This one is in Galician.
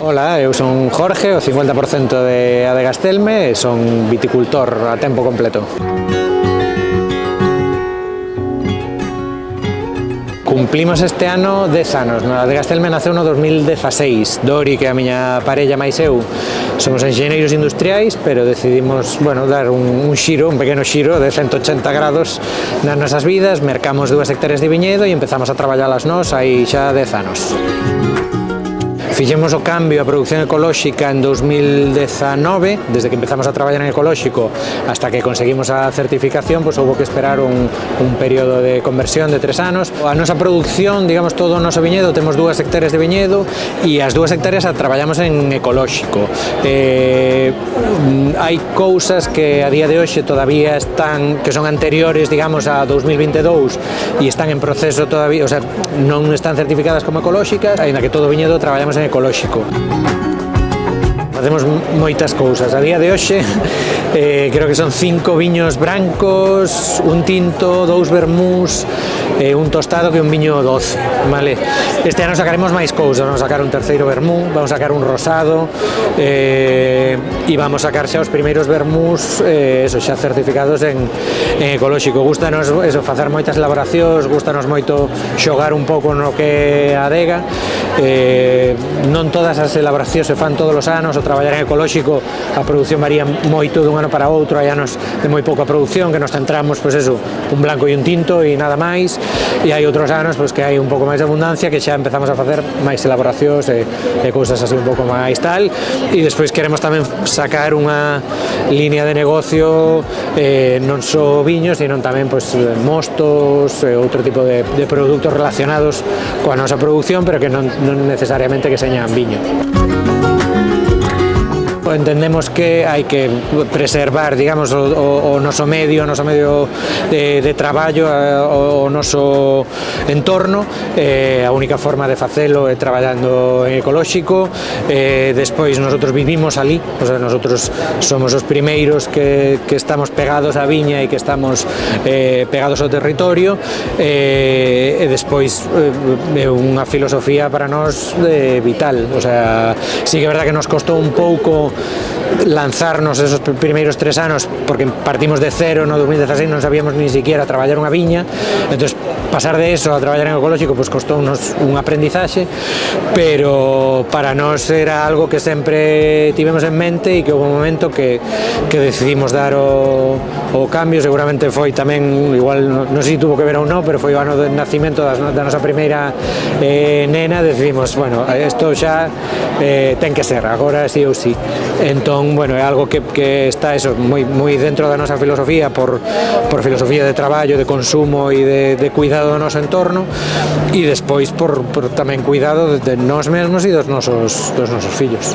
Ola, eu son Jorge, o 50% de Adegastelme e son viticultor a tempo completo. Cumplimos este ano 10 anos. Adegastelme naceu no 2016. Dori, que é a miña parella máis eu, somos enxeñeiros industriais, pero decidimos, dar un pequeno xiro de 180 grados nas nosas vidas. Mercamos 2 hectáreas de viñedo e empezamos a traballalas nós hai xa 10 anos. Fixemos o cambio a produción ecolóxica en 2019, desde que empezamos a traballar en ecolóxico hasta que conseguimos a certificación, houve que esperar un período de conversión de 3 anos. A nosa produción, todo o noso viñedo, temos 2 hectáreas de viñedo e as 2 hectáreas a traballamos en ecolóxico. Hai cousas que a día de hoxe todavía están, que son anteriores, a 2022 e están en proceso todavía, non están certificadas como ecolóxicas, aínda que todo o viñedo traballamos en ecolóxico. Facemos moitas cousas. A día de hoxe creo que son 5 viños brancos, un tinto, 2 vermús, un tostado e un viño doce, vale? Este ano sacaremos máis cousas, vamos a sacar un terceiro vermú, vamos a sacar un rosado e vamos a sacar xa os primeiros vermús xa certificados en ecolóxico. Gústanos facer moitas elaboracións, gústanos moito xogar un pouco no que é a adega. Non todas as elaboracións se fan todos os anos, o traballar en ecolóxico a produción varía moito dun ano para outro, hai anos de moi pouca produción que nos centramos, un blanco e un tinto e nada máis, e hai outros anos que hai un pouco máis de abundancia que xa empezamos a facer máis elaboracións e cousas así un pouco máis tal, e despois queremos tamén sacar unha línea de negocio non só viños, sino tamén mostos e outro tipo de produtos relacionados coa nosa produción, pero que non necesariamente que señan viño. Entendemos que hai que preservar, o noso medio de traballo, o noso entorno. A única forma de facelo é traballando en ecolóxico. Despois nosotros vivimos ali, nosotros somos os primeiros que estamos pegados á viña e que estamos pegados ao territorio, e despois é unha filosofía para nós vital. Sí que é verdad que nos costou un pouco lanzarnos esos primeiros 3 anos, porque partimos de cero no 2016, non sabíamos ni siquiera traballar unha viña, entonces pasar de eso a traballar en ecolóxico costounos un aprendizaxe, pero para nós era algo que sempre tivemos en mente e que houve un momento que decidimos dar o cambio. Seguramente foi tamén, igual non sei se tuvo que ver ou non, pero foi o ano de nacimento da nosa primeira nena. Decidimos, isto xa ten que ser, agora sí ou sí. Entón, é algo que está moi dentro da nosa filosofía, por filosofía de traballo, de consumo e de cuidado do noso entorno, e despois por tamén cuidado de nós mesmos e dos nosos fillos.